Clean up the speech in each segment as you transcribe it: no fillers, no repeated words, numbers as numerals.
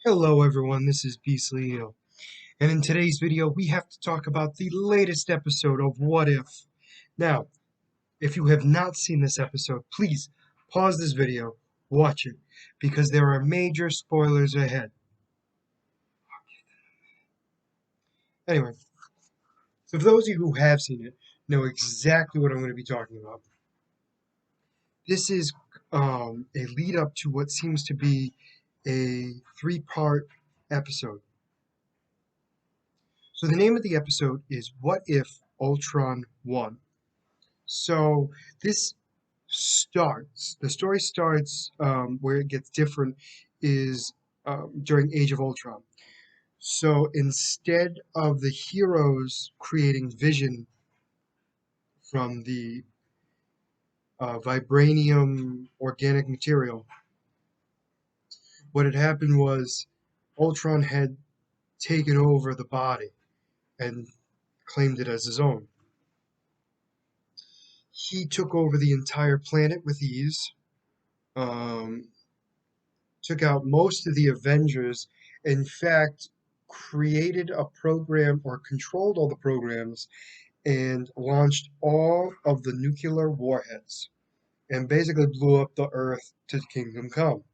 Hello everyone, this is Beastly Eel, and in today's video we have to talk about the latest episode of What If. Now, if you have not seen this episode, please pause this video, watch it, because there are major spoilers ahead. Anyway, so for those of you who have seen it, know exactly what I'm going to be talking about. This is a lead up to what seems to be a three-part episode. So the name of the episode is What If Ultron Won? So this the story starts where it gets different is during Age of Ultron. So instead of the heroes creating vision from the vibranium organic material, what had happened was Ultron had taken over the body and claimed it as his own. He took over the entire planet with ease, um, took out most of the Avengers, in fact, created a program or controlled all the programs and launched all of the nuclear warheads and basically blew up the Earth to Kingdom Come.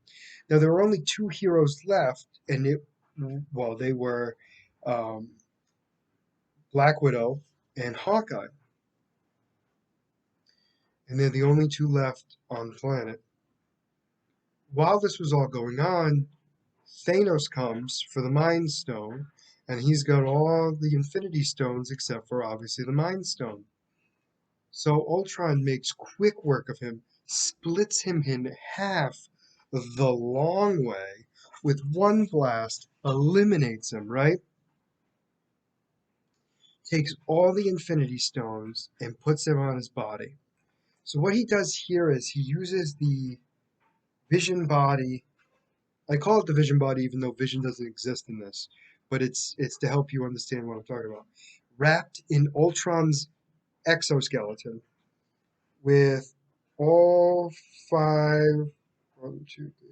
Now, there were only two heroes left, and they were um, Black Widow and Hawkeye, and they're the only two left on the planet. While this was all going on, Thanos comes for the Mind Stone, and he's got all the Infinity Stones except for obviously the Mind Stone. So Ultron makes quick work of him, splits him in half the long way with one blast, eliminates him, right? Takes all the Infinity Stones and puts them on his body. So what he does here is he uses the Vision body. I call it the Vision body even though Vision doesn't exist in this, but it's to help you understand what I'm talking about. Wrapped in Ultron's exoskeleton with all five, one, two, three,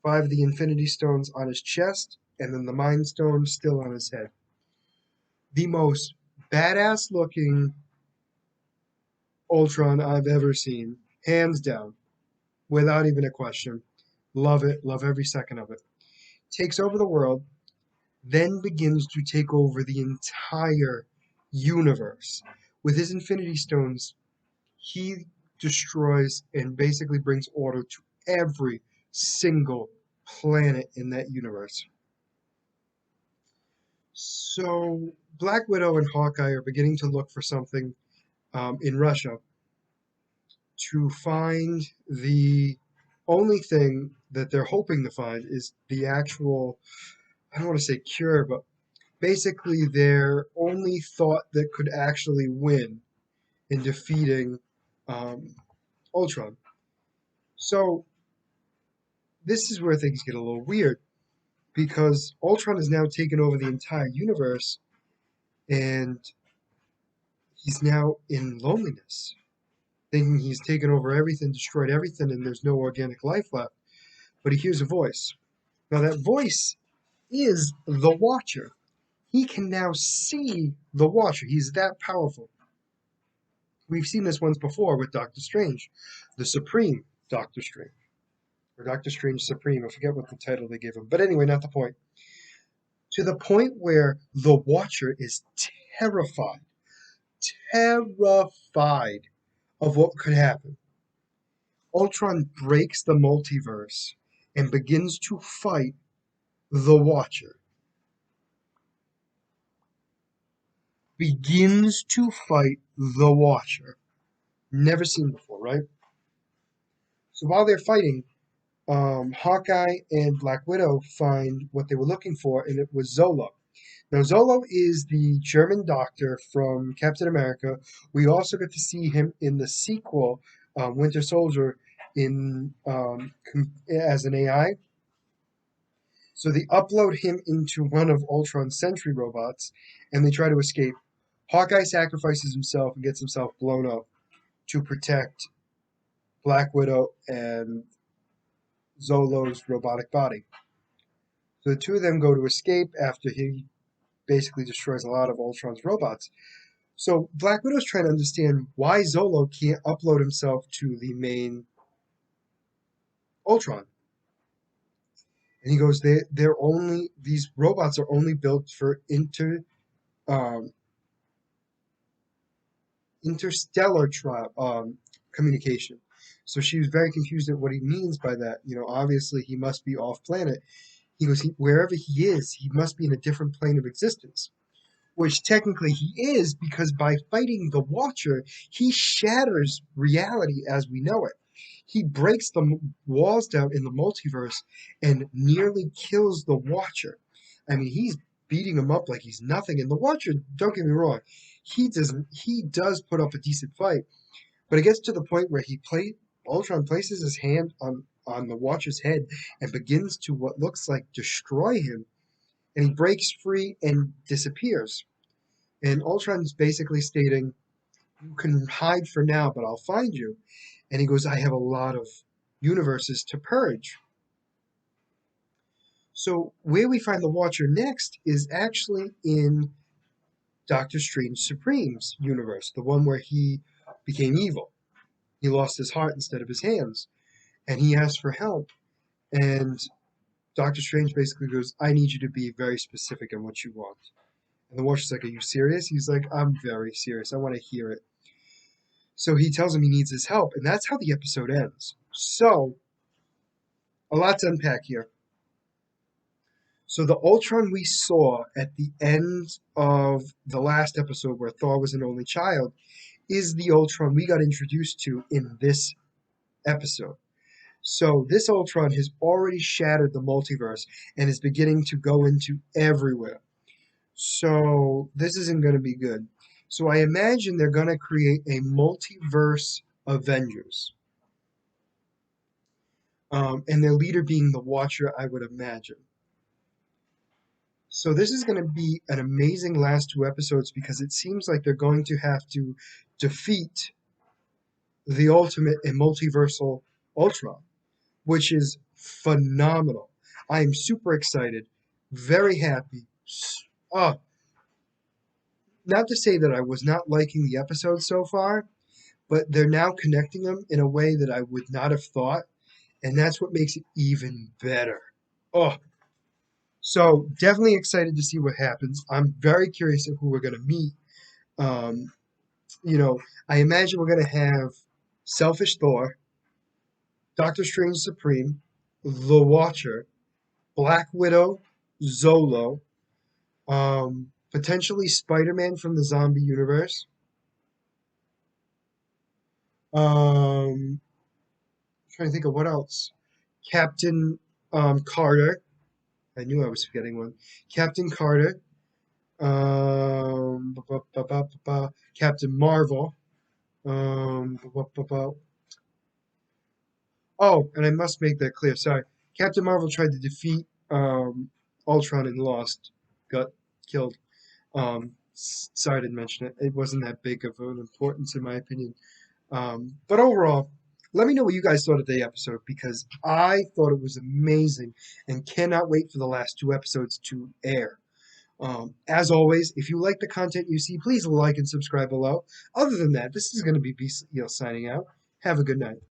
five of the Infinity Stones on his chest, and then the Mind Stone still on his head. The most badass looking Ultron I've ever seen, hands down, without even a question. Love it, love every second of it. Takes over the world, then begins to take over the entire universe. With his Infinity Stones, he destroys and basically brings order to every single planet in that universe. So Black Widow and Hawkeye are beginning to look for something in Russia to find the only thing that they're hoping to find is the actual, I don't want to say cure, but basically their only thought that could actually win in defeating um, Ultron. So this is where things get a little weird because Ultron has now taken over the entire universe and he's now in loneliness, thinking he's taken over everything, destroyed everything, and there's no organic life left. But he hears a voice. Now, that voice is the Watcher. He can now see the Watcher. He's that powerful. We've seen this once before with Doctor Strange, the Supreme Doctor Strange, or Doctor Strange Supreme. I forget what the title they gave him. But anyway, not the point. To the point where the Watcher is terrified, terrified of what could happen. Ultron breaks the multiverse and begins to fight the Watcher. Begins to fight the Watcher. Never seen before, right? So while they're fighting, Hawkeye and Black Widow find what they were looking for, and it was Zolo. Now, Zolo is the German doctor from Captain America. We also get to see him in the sequel, Winter Soldier, as an AI. So they upload him into one of Ultron's sentry robots, and they try to escape. Hawkeye sacrifices himself and gets himself blown up to protect Black Widow and Zolo's robotic body. So the two of them go to escape after he basically destroys a lot of Ultron's robots. So Black Widow's trying to understand why Zolo can't upload himself to the main Ultron. And he goes, they're only these robots are only built for um, interstellar communication. So she was very confused at what he means by that. You know, obviously he must be off planet. He goes, wherever he is, he must be in a different plane of existence, which technically he is, because by fighting the Watcher, he shatters reality as we know it. He breaks the walls down in the multiverse and nearly kills the Watcher. I mean, he's beating him up like he's nothing. And the Watcher, don't get me wrong, he does put up a decent fight, but it gets to the point where Ultron places his hand on the Watcher's head and begins to what looks like destroy him, and he breaks free and disappears. And Ultron's basically stating, "You can hide for now, but I'll find you." And he goes, "I have a lot of universes to purge." So where we find the Watcher next is actually in Doctor Strange Supreme's universe, the one where he became evil. He lost his heart instead of his hands, and he asked for help. And Doctor Strange basically goes, "I need you to be very specific on what you want." And the Watcher's like, "Are you serious?" He's like, "I'm very serious. I want to hear it." So he tells him he needs his help, and that's how the episode ends. So, a lot to unpack here. So the Ultron we saw at the end of the last episode, where Thor was an only child, is the Ultron we got introduced to in this episode. So this Ultron has already shattered the multiverse and is beginning to go into everywhere. So this isn't going to be good. So I imagine they're going to create a multiverse Avengers. And their leader being the Watcher, I would imagine. So this is going to be an amazing last two episodes, because it seems like they're going to have to defeat the ultimate and multiversal Ultron, which is phenomenal. I am super excited, very happy. Uh, Not to say that I was not liking the episode so far, but they're now connecting them in a way that I would not have thought, and that's what makes it even better. Oh, so definitely excited to see what happens. I'm very curious of who we're going to meet. Um, you know, I imagine we're going to have Selfish Thor, Doctor Strange Supreme, The Watcher, Black Widow, Zolo, potentially Spider-Man from the zombie universe. Trying to think of what else. Captain Carter. I knew I was forgetting one. Captain Carter. Captain Marvel. Um, oh, and I must make that clear. Sorry. Captain Marvel tried to defeat Ultron and lost. Got killed. Sorry I didn't mention it. It wasn't that big of an importance in my opinion. But overall, let me know what you guys thought of the episode, because I thought it was amazing and cannot wait for the last two episodes to air. As always, if you like the content you see, please like and subscribe below. Other than that, this is going to be signing out. Have a good night.